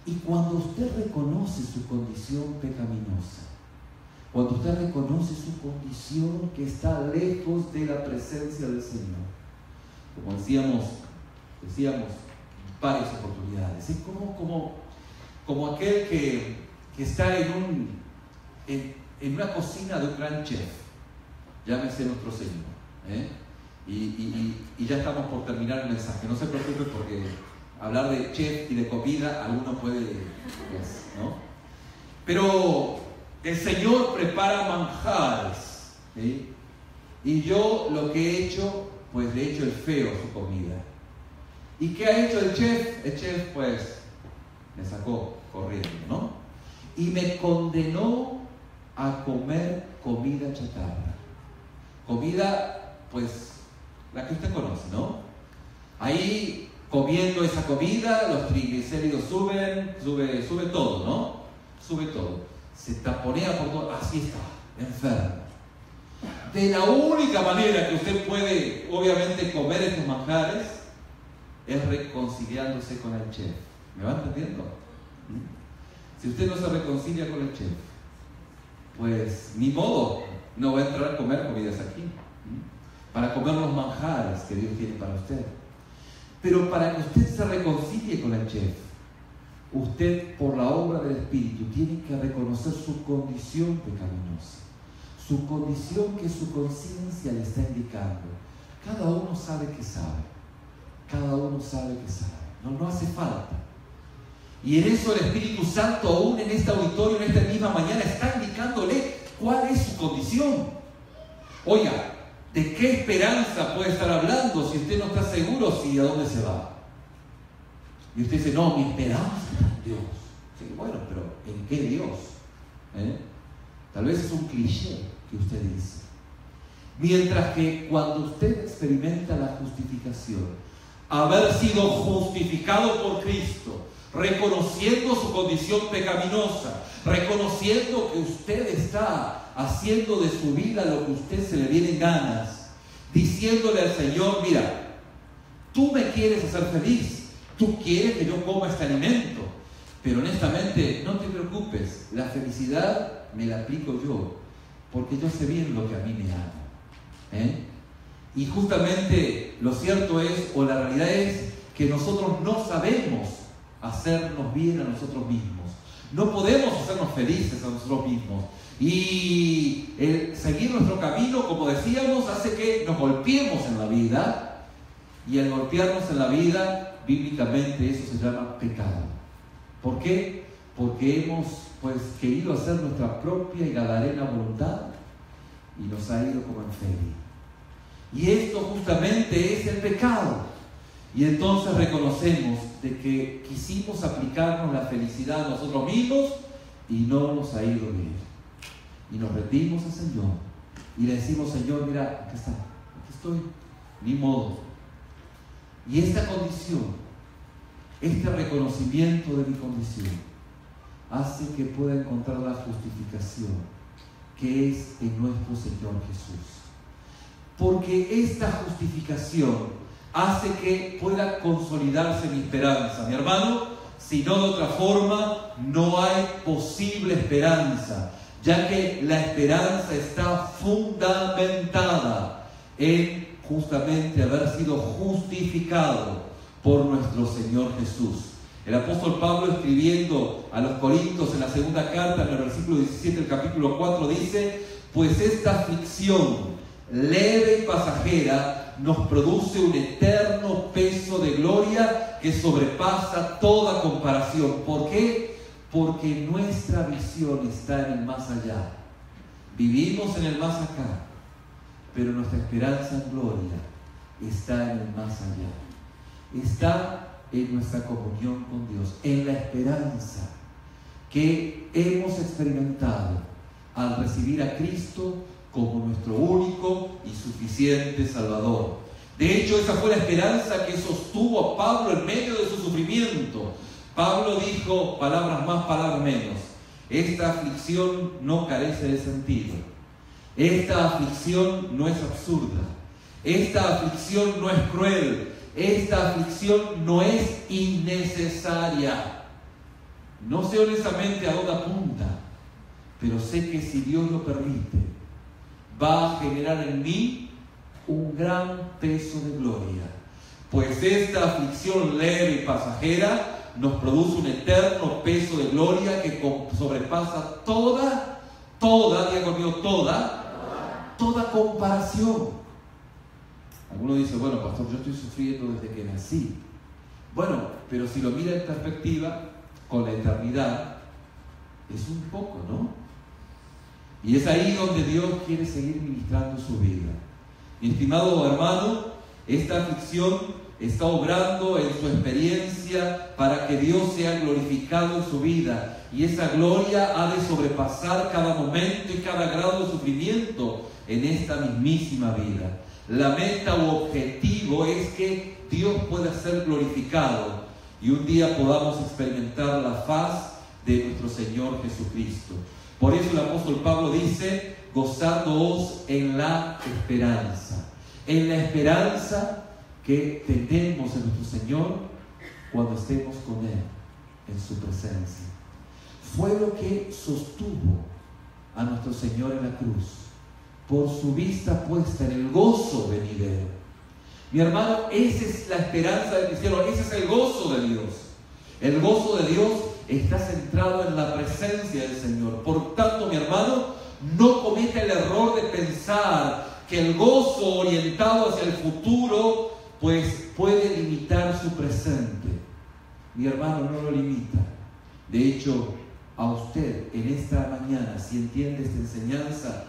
Y cuando usted reconoce su condición pecaminosa, cuando usted reconoce su condición que está lejos de la presencia del Señor, como decíamos varias oportunidades, es como aquel que está en una cocina de un gran chef, llámese nuestro Señor, y ya estamos por terminar el mensaje. No se preocupe porque hablar de chef y de comida alguno puede, ¿no? Pero el Señor prepara manjares, ¿sí? Y yo lo que he hecho, pues le he hecho el feo a su comida. ¿Y qué ha hecho el chef? El chef pues me sacó corriendo, ¿no? Y me condenó a comer comida chatarra. Comida, pues, la que usted conoce, ¿no? Ahí, comiendo esa comida, los triglicéridos sube todo, ¿no? Sube todo. Se taponea por todo, así está, enfermo. De la única manera que usted puede, obviamente, comer estos manjares es reconciliándose con el chef. ¿Me va entendiendo? Si usted no se reconcilia con el chef, pues ni modo, no va a entrar a comer comidas aquí, para comer los manjares que Dios tiene para usted. Pero para que usted se reconcilie con el chef, usted, por la obra del Espíritu, tiene que reconocer su condición pecaminosa, su condición que su conciencia le está indicando. Cada uno sabe que sabe, cada uno sabe que sabe, no hace falta. Y en eso el Espíritu Santo, aún en este auditorio, en esta misma mañana, está indicándole cuál es su condición. Oiga, ¿de qué esperanza puede estar hablando si usted no está seguro si a dónde se va? Y usted dice, no, mi esperanza está en Dios. Sí, bueno, pero ¿en qué Dios? Tal vez es un cliché que usted dice. Mientras que cuando usted experimenta la justificación, haber sido justificado por Cristo, reconociendo su condición pecaminosa, reconociendo que usted está haciendo de su vida lo que a usted se le viene en ganas, diciéndole al Señor, mira, tú me quieres hacer feliz, tú quieres que yo coma este alimento, pero honestamente no te preocupes, la felicidad me la aplico yo, porque yo sé bien lo que a mí me ama. Y justamente lo cierto es, o la realidad es, que nosotros no sabemos hacernos bien a nosotros mismos. No podemos hacernos felices a nosotros mismos. Y el seguir nuestro camino, como decíamos, hace que nos golpeemos en la vida. Y al golpearnos en la vida, bíblicamente eso se llama pecado. ¿Por qué? Porque hemos querido hacer nuestra propia y gadarena voluntad y nos ha ido como en feria. Y esto justamente es el pecado. Y entonces reconocemos de que quisimos aplicarnos la felicidad a nosotros mismos y no nos ha ido bien. Y nos rendimos al Señor y le decimos: Señor, mira, aquí está, aquí estoy, ni modo. Y esta condición, este reconocimiento de mi condición, hace que pueda encontrar la justificación que es en nuestro Señor Jesús. Porque esta justificación hace que pueda consolidarse mi esperanza. Mi hermano, si no de otra forma, no hay posible esperanza, ya que la esperanza está fundamentada en justamente haber sido justificado por nuestro Señor Jesús. El apóstol Pablo, escribiendo a los Corintios en la segunda carta, en el versículo 17 del capítulo 4, dice: pues esta aflicción leve y pasajera nos produce un eterno peso de gloria que sobrepasa toda comparación. ¿Por qué? Porque nuestra visión está en el más allá. Vivimos en el más acá, pero nuestra esperanza en gloria está en el más allá. Está en nuestra comunión con Dios, en la esperanza que hemos experimentado al recibir a Cristo como nuestro único y suficiente Salvador. De hecho, esa fue la esperanza que sostuvo a Pablo en medio de su sufrimiento. Pablo dijo, palabras más, palabras menos: esta aflicción no carece de sentido. Esta aflicción no es absurda. Esta aflicción no es cruel. Esta aflicción no es innecesaria. No sé honestamente a dónde apunta, pero sé que si Dios lo permite, va a generar en mí un gran peso de gloria. Pues esta aflicción leve y pasajera nos produce un eterno peso de gloria que sobrepasa toda, diga conmigo, toda comparación. Algunos dicen: bueno, pastor, yo estoy sufriendo desde que nací. Bueno, pero si lo mira en perspectiva, con la eternidad, es un poco, ¿no? Y es ahí donde Dios quiere seguir ministrando su vida. Mi estimado hermano, esta aflicción está obrando en su experiencia para que Dios sea glorificado en su vida. Y esa gloria ha de sobrepasar cada momento y cada grado de sufrimiento en esta mismísima vida. La meta u objetivo es que Dios pueda ser glorificado y un día podamos experimentar la faz de nuestro Señor Jesucristo. Por eso el apóstol Pablo dice: gozándoos en la esperanza. En la esperanza que tenemos en nuestro Señor cuando estemos con Él en su presencia. Fue lo que sostuvo a nuestro Señor en la cruz, por su vista puesta en el gozo venidero. Mi hermano, esa es la esperanza del cristiano, ese es el gozo de Dios. El gozo de Dios está centrado en la presencia del Señor. Por tanto, mi hermano, no cometa el error de pensar que el gozo orientado hacia el futuro puede limitar su presente. Mi hermano, no lo limita. De hecho, a usted en esta mañana, si entiende esta enseñanza,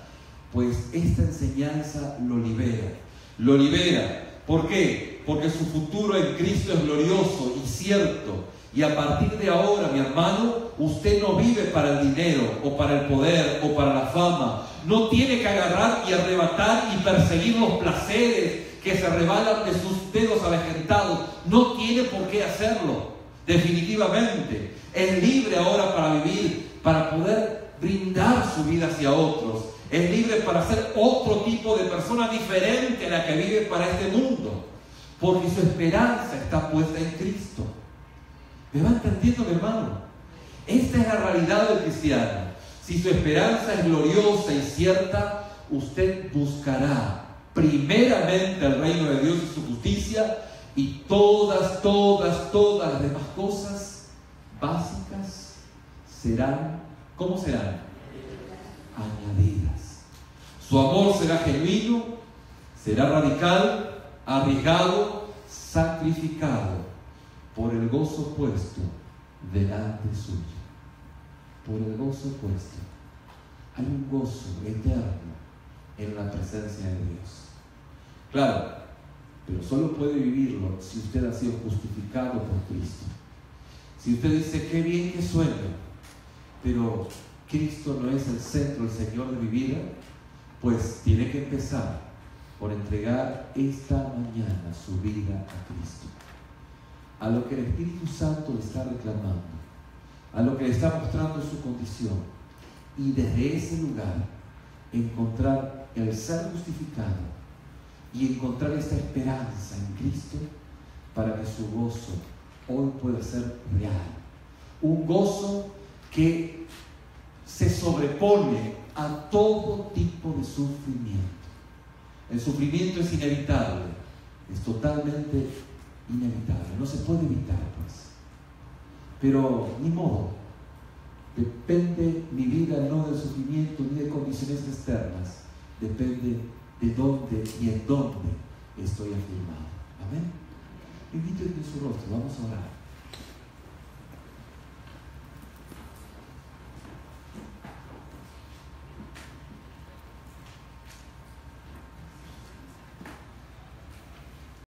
esta enseñanza lo libera. Lo libera. ¿Por qué? Porque su futuro en Cristo es glorioso y cierto. Y a partir de ahora, mi hermano, usted no vive para el dinero, o para el poder, o para la fama. No tiene que agarrar y arrebatar y perseguir los placeres que se rebalan de sus dedos avejentados. No tiene por qué hacerlo, definitivamente. Es libre ahora para vivir, para poder brindar su vida hacia otros. Es libre para ser otro tipo de persona diferente a la que vive para este mundo, porque su esperanza está puesta en Cristo. ¿Me va entendiendo, mi hermano? Esta es la realidad del cristiano. Si su esperanza es gloriosa y cierta, usted buscará primeramente el reino de Dios y su justicia, y todas las demás cosas básicas serán, ¿cómo serán? Añadidas. Su amor será genuino, será radical, arriesgado, sacrificado por el gozo puesto delante suyo. Por el gozo puesto. Hay un gozo eterno en la presencia de Dios. Claro, pero solo puede vivirlo si usted ha sido justificado por Cristo. Si usted dice, qué bien que suena, pero Cristo no es el centro, el Señor de mi vida, pues tiene que empezar por entregar esta mañana su vida a Cristo. A lo que el Espíritu Santo le está reclamando, a lo que le está mostrando su condición, y desde ese lugar encontrar el ser justificado y encontrar esta esperanza en Cristo para que su gozo hoy pueda ser real. Un gozo que se sobrepone a todo tipo de sufrimiento. El sufrimiento es inevitable, es totalmente inevitable, no se puede evitar, pues. Pero ni modo, depende mi vida no del sufrimiento ni de condiciones externas, depende de dónde y en dónde estoy afirmado. Amén. Invito en su rostro, vamos a orar.